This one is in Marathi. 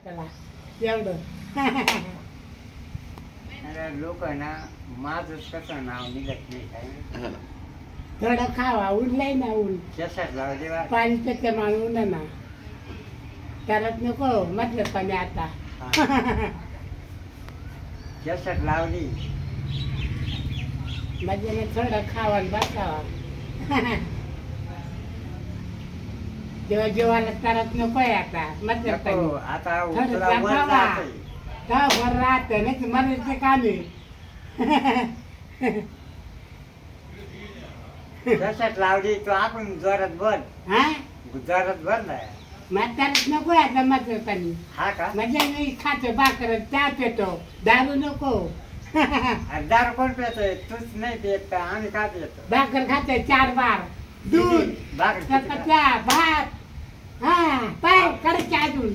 चला एवढं लोक ना माझं कसं नाव निघत नाही काय थोडं खावा उरलंय ना ऊन केसात लाव देवा पाणी त्याच्या माणून ना त्यालाच नको म्हटलं पाणी आता केसात लावली म्हणजे थोडं खावा आणि बसावा जेव्हा जेवायला तरच नकोय आता म्हटलं नको, पाणी आता थोडं तुला वर जपावा. जातंय. का बरं राहतं नाही तर मरायचं का नाही केसात लावली तो आपण जोरात बोल हा जोरात बोल ना म्हातारच नको आता मात्र पाणी हा का म्हणजे मी खातो भाकर चहा पितो दारू नको अरे दारू कोण पितोय तूच नाही पित का आम्ही का पितो भाकर खाते 4 बार दूध भाकर किती खा? चपात्या भात हा पाय कडे चहा दूध